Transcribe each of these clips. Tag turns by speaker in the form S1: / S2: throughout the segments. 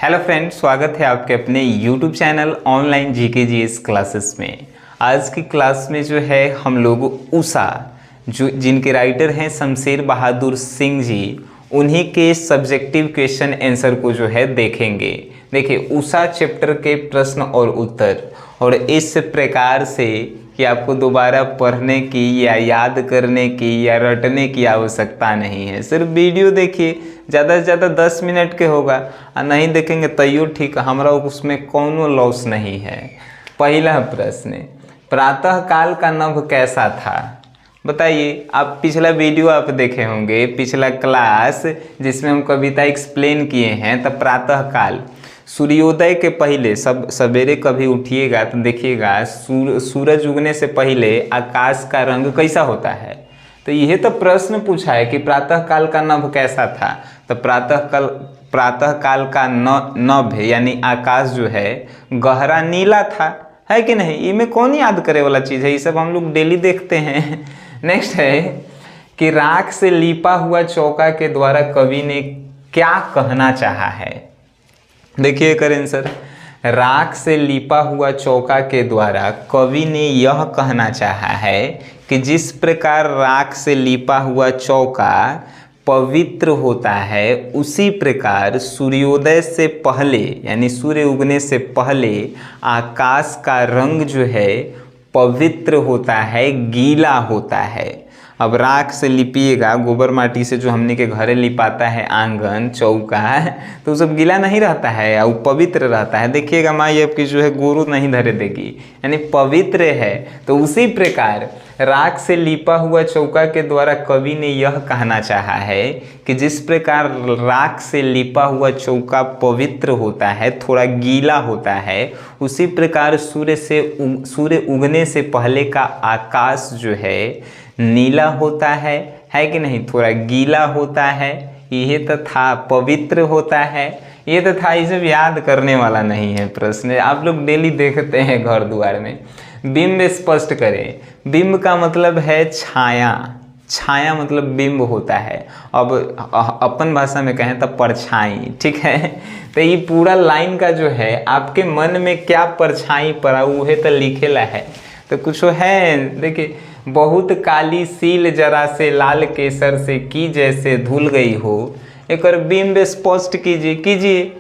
S1: Hello friends, स्वागत है आपके अपने YouTube channel online GK GS classes में। आज की क्लास में जो है हम लोग उषा जो जिनके राइटर हैं शमशेर बहादुर सिंह जी, उन्हीं के सब्जेक्टिव क्वेश्चन आंसर को जो है देखेंगे। देखिए, उषा चैप्टर के प्रश्न और उत्तर और इस प्रकार से कि आपको दोबारा पढ़ने की या याद करने की या रटने की आवश्यकता नहीं है। सिर्फ वीडियो देखिए, ज़्यादा से ज़्यादा 10 मिनट के होगा और नहीं देखेंगे तैयो ठीक, हमारा उसमें कोनो लॉस नहीं है। पहला प्रश्न, प्रातः काल का नभ कैसा था? बताइए। आप पिछला वीडियो आप देखे होंगे, पिछला क्लास जिसमें हम कविता एक्सप्लेन किए हैं। तब प्रातः काल सूर्योदय के पहले, सब सवेरे कभी उठिएगा तो देखिएगा सूरज उगने से पहले आकाश का रंग कैसा होता है। तो यह तो प्रश्न पूछा है कि प्रातः काल का नभ कैसा था। तो प्रातः काल का नभ यानी आकाश जो है गहरा नीला था, है कि नहीं? इनमें कौन याद करे वाला चीज़ है, ये सब हम लोग डेली देखते हैं। नेक्स्ट है कि राख से लिपा हुआ चौका के द्वारा कवि ने क्या कहना चाहा है? देखिए कर आंसर, राख से लिपा हुआ चौका के द्वारा कवि ने यह कहना चाहा है कि जिस प्रकार राख से लिपा हुआ चौका पवित्र होता है, उसी प्रकार सूर्योदय से पहले यानी सूर्य उगने से पहले आकाश का रंग जो है पवित्र होता है, गीला होता है। अब राख से लिपिएगा, गोबर माटी से जो हमने के घरे लिपाता है आंगन चौका, तो सब गीला नहीं रहता है और पवित्र रहता है। देखिएगा माँ आपकी जो है गोरू नहीं धरे देगी, यानी पवित्र है। तो उसी प्रकार राख से लिपा हुआ चौका के द्वारा कवि ने यह कहना चाहा है कि जिस प्रकार राख से लिपा हुआ चौका पवित्र होता है, थोड़ा गीला होता है, उसी प्रकार सूर्य उगने से पहले का आकाश जो है नीला होता है कि नहीं? थोड़ा गीला होता है, यह तो था पवित्र होता है, ये तो था। ये सब याद करने वाला नहीं है प्रश्न, आप लोग डेली देखते हैं घर द्वार में। बिंब स्पष्ट करें। बिंब का मतलब है छाया, छाया मतलब बिंब होता है। अब अपन भाषा में कहें तो परछाई, ठीक है? तो ये पूरा लाइन का जो है आपके मन में क्या परछाई पड़ा वो तो लिखेला है। तो कुछ है, देखिए, बहुत काली सील जरा से लाल केसर से की जैसे धुल गई हो, एक और बिंब स्पष्ट कीजिए।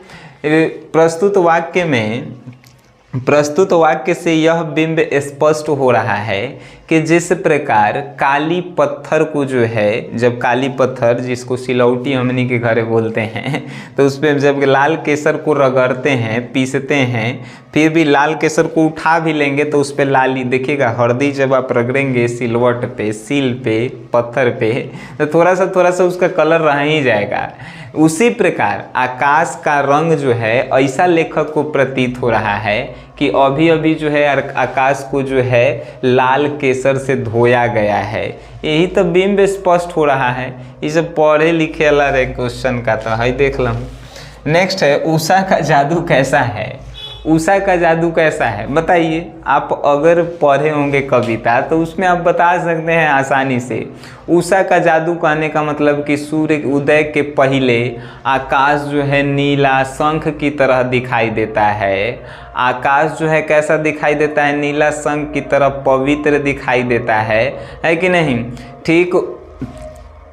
S1: प्रस्तुत वाक्य से यह बिंब स्पष्ट हो रहा है कि जिस प्रकार काली पत्थर को जो है, जब काली पत्थर जिसको सिलौटी हमनी के घरे बोलते हैं, तो उस पर जब लाल केसर को रगड़ते हैं, पीसते हैं, फिर भी लाल केसर को उठा भी लेंगे तो उस पर लाली, देखिएगा हल्दी जब आप रगड़ेंगे सिलवट पे, सील पे, पत्थर पे, तो थोड़ा सा उसका कलर रह ही जाएगा। उसी प्रकार आकाश का रंग जो है ऐसा लेखक को प्रतीत हो रहा है कि अभी अभी जो है आकाश को जो है लाल केसर से धोया गया है। यही तो बिंब स्पष्ट हो रहा है। ये सब पढ़े लिखे वाला रे क्वेश्चन का तो है, देख लो। नेक्स्ट है उषा का जादू कैसा है? उषा का जादू कैसा है बताइए। आप अगर पढ़े होंगे कविता तो उसमें आप बता सकते हैं आसानी से। उषा का जादू कहने का मतलब कि सूर्य उदय के पहले आकाश जो है नीला शंख की तरह दिखाई देता है। आकाश जो है कैसा दिखाई देता है? नीला शंख की तरह पवित्र दिखाई देता है कि नहीं? ठीक,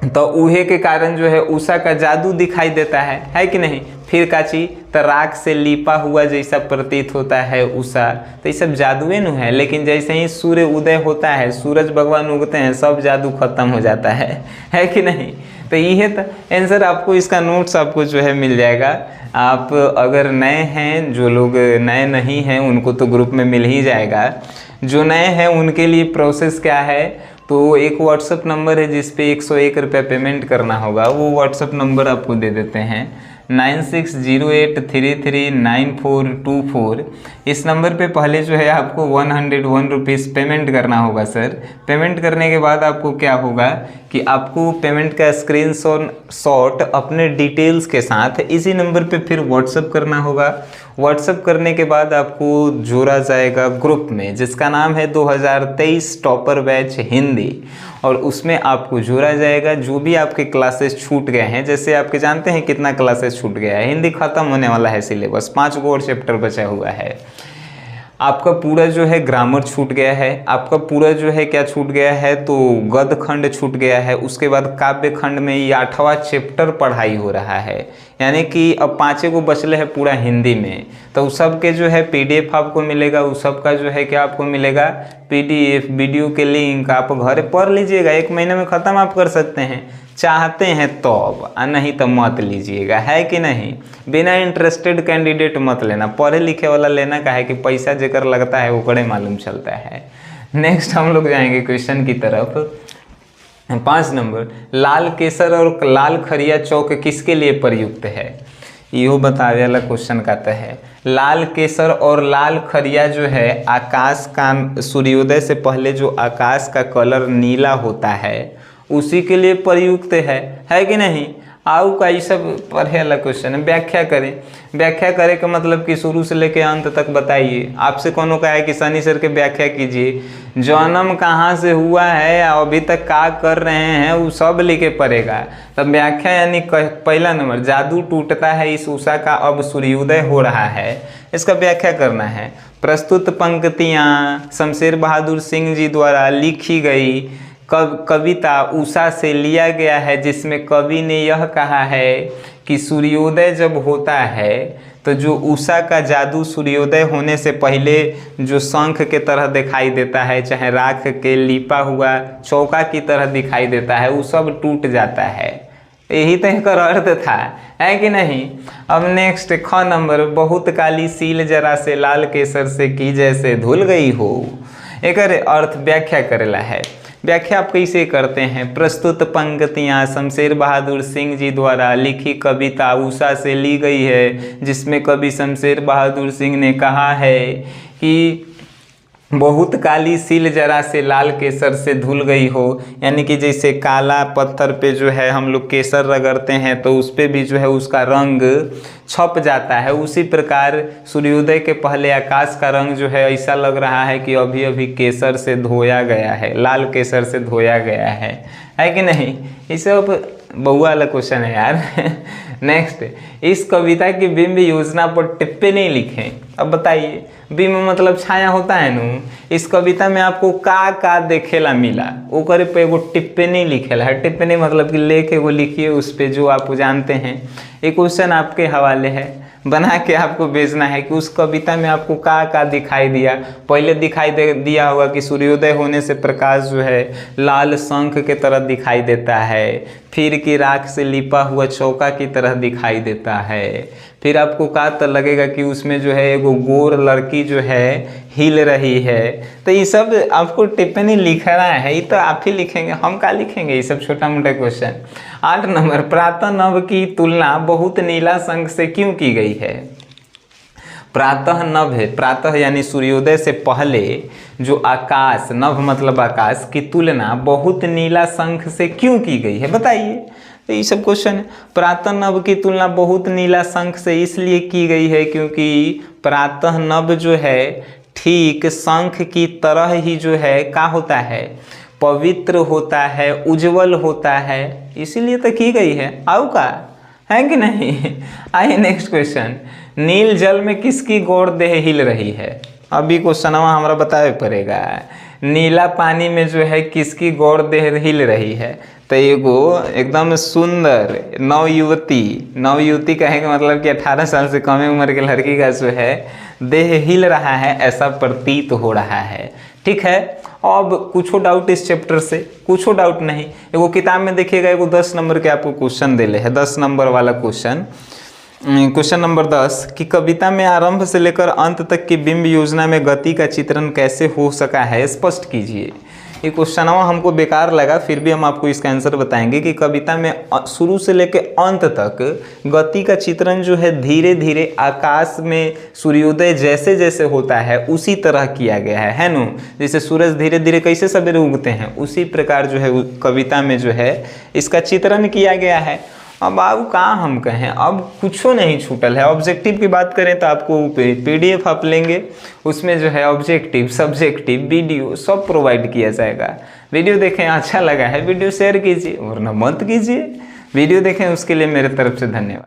S1: तो उहे के कारण जो है उषा का जादू दिखाई देता है कि नहीं? फिर काची तो राख से लिपा हुआ जैसा प्रतीत होता है उषा, तो ये सब जादुए न है। लेकिन जैसे ही सूर्य उदय होता है, सूरज भगवान उगते हैं, सब जादू खत्म हो जाता है कि नहीं? तो ये तो आंसर आपको, इसका नोट्स आपको जो है मिल जाएगा। आप अगर नए हैं, जो लोग नए नहीं हैं उनको तो ग्रुप में मिल ही जाएगा। जो नए हैं उनके लिए प्रोसेस क्या है, तो एक व्हाट्सअप नंबर है जिस पे 101 रुपये पेमेंट करना होगा। वो व्हाट्सअप नंबर आपको दे देते हैं 9608339424। इस नंबर पे पहले जो है आपको 101 रुपीज़ पेमेंट करना होगा सर। पेमेंट करने के बाद आपको क्या होगा कि आपको पेमेंट का स्क्रीनशॉट अपने डिटेल्स के साथ इसी नंबर पे फिर व्हाट्सअप करना होगा। व्हाट्सअप करने के बाद आपको जोड़ा जाएगा ग्रुप में जिसका नाम है 2023 टॉपर बैच हिंदी, और उसमें आपको जोड़ा जाएगा। जो भी आपके क्लासेस छूट गए हैं, जैसे आपके जानते हैं कितना क्लासेस छूट गया है, हिंदी खत्म होने वाला है सिलेबस, 5 गो और चैप्टर बचा हुआ है। आपका पूरा जो है ग्रामर छूट गया है, आपका पूरा जो है क्या छूट गया है, तो गद्य खंड छूट गया है। उसके बाद काव्य खंड में ये 8वां चैप्टर पढ़ाई हो रहा है, यानी कि अब 5 को बचले है पूरा हिंदी में। तो उस सब के जो है PDF आपको मिलेगा, उस सब का जो है क्या आपको मिलेगा, PDF वीडियो के लिंक। आप घर पढ़ लीजिएगा, 1 महीने में ख़त्म आप कर सकते हैं, चाहते हैं तो अब, नहीं तो मत लीजिएगा, है कि नहीं। बिना इंटरेस्टेड कैंडिडेट मत लेना, पढ़े लिखे वाला लेना का है कि पैसा जेकर लगता है वो कड़े मालूम चलता है। नेक्स्ट हम लोग जाएंगे क्वेश्चन की तरफ। 5 नंबर, लाल केसर और लाल खरिया चौक किसके लिए प्रयुक्त है, इहो बतावे वाला क्वेश्चन कहता है। लाल केसर और लाल खरिया जो है आकाश का, सूर्योदय से पहले जो आकाश का कलर नीला होता है उसी के लिए प्रयुक्त है कि नहीं। आओ का ये सब पढ़े वाला क्वेश्चन है। व्याख्या करें, व्याख्या करे का मतलब कि शुरू से लेकर अंत तक बताइए। आपसे कौन कहा है कि शनि सर के व्याख्या कीजिए, जन्म कहाँ से हुआ है, अभी तक क्या कर रहे हैं, वो सब लिखे पड़ेगा। तब व्याख्या यानी पहला नंबर, जादू टूटता है इस उषा का, अब सूर्योदय हो रहा है, इसका व्याख्या करना है। प्रस्तुत पंक्तियाँ शमशेर बहादुर सिंह जी द्वारा लिखी गई कविता उषा से लिया गया है, जिसमें कवि ने यह कहा है कि सूर्योदय जब होता है तो जो उषा का जादू सूर्योदय होने से पहले जो शंख के तरह दिखाई देता है, चाहे राख के लिपा हुआ चौका की तरह दिखाई देता है, वो सब टूट जाता है। यही तो एक अर्थ था, है कि नहीं। अब नेक्स्ट ख नंबर, बहुत काली सील जरा से लाल केसर से की जैसे धुल गई हो, एक अर्थ व्याख्या करेला है। व्याख्या आप कैसे करते हैं, प्रस्तुत पंक्तियाँ शमशेर बहादुर सिंह जी द्वारा लिखी कविता उषा से ली गई है, जिसमें कवि शमशेर बहादुर सिंह ने कहा है कि बहुत काली सील जरा से लाल केसर से धुल गई हो, यानी कि जैसे काला पत्थर पे जो है हम लोग केसर रगड़ते हैं तो उस पर भी जो है उसका रंग छप जाता है, उसी प्रकार सूर्योदय के पहले आकाश का रंग जो है ऐसा लग रहा है कि अभी अभी केसर से धोया गया है, लाल केसर से धोया गया है कि नहीं। इस सब बहुआ वाला क्वेश्चन है यार। नेक्स्ट, इस कविता की बिंब योजना पर टिप्पणी नहीं लिखें। अब बताइए, बिंब मतलब छाया होता है नू, इस कविता में आपको का देखेला मिला, ओकरे पे एगो टिप्पणी लिखेला है। टिप्पणी मतलब कि लेख एगो लिखिए उस पे जो आप जानते हैं। ये क्वेश्चन आपके हवाले है, बना के आपको भेजना है कि उस कविता में आपको का दिखाई दिया। पहले दिखाई दिया होगा कि सूर्योदय होने से प्रकाश जो है लाल शंख के तरह दिखाई देता है, फिर कि राख से लिपा हुआ चौका की तरह दिखाई देता है, फिर आपको का तो लगेगा कि उसमें जो है एगो गोर लड़की जो है हिल रही है। तो ये सब आपको टिप्पणी लिखना है, ये तो आप ही लिखेंगे, हम क्या लिखेंगे, ये सब छोटा मोटा क्वेश्चन। 8 नंबर, प्रातः नभ की तुलना बहुत नीला शंख से क्यों की गई है। प्रातः नभ है, प्रातः यानी सूर्योदय से पहले जो आकाश, नभ मतलब आकाश की तुलना बहुत नीला शंख से क्यों की गई है, बताइए। तो ये सब क्वेश्चन है। प्रातः नभ की तुलना बहुत नीला शंख से इसलिए की गई है क्योंकि प्रातः नभ जो है ठीक शंख की तरह ही जो है क्या होता है, पवित्र होता है, उज्जवल होता है, इसीलिए तो की गई है। आओ का है कि नहीं। आइए नेक्स्ट क्वेश्चन, नील जल में किसकी गौर देह हिल रही है। अभी क्वेश्चन हमारा बतावे पड़ेगा, नीला पानी में जो है किसकी गौर देह हिल रही है। तो एगो एकदम सुंदर नवयुवती कहेंगे, मतलब कि 18 साल से कम उम्र के लड़की का जो है देह हिल रहा है, ऐसा प्रतीत हो रहा है। ठीक है, अब कुछ डाउट इस चैप्टर से, कुछ डाउट नहीं। एगो किताब में देखिएगा, एगो 10 नंबर के आपको क्वेश्चन देले है, 10 नंबर वाला क्वेश्चन। क्वेश्चन नंबर 10 कि कविता में आरंभ से लेकर अंत तक की बिंब योजना में गति का चित्रण कैसे हो सका है, स्पष्ट कीजिए। ये क्वेश्चन हमको बेकार लगा, फिर भी हम आपको इसका आंसर बताएंगे कि कविता में शुरू से लेकर अंत तक गति का चित्रण जो है धीरे धीरे आकाश में सूर्योदय जैसे जैसे होता है उसी तरह किया गया है नु। जैसे सूरज धीरे धीरे कैसे सवेरे उगते हैं, उसी प्रकार जो है कविता में जो है इसका चित्रण किया गया है। अब आप कहाँ हम कहें, अब कुछ नहीं छूटल है। ऑब्जेक्टिव की बात करें तो आपको PDF आप लेंगे, उसमें जो है ऑब्जेक्टिव, सब्जेक्टिव, वीडियो सब प्रोवाइड किया जाएगा। वीडियो देखें, अच्छा लगा है वीडियो शेयर कीजिए वरना मत कीजिए। वीडियो देखें, उसके लिए मेरे तरफ से धन्यवाद।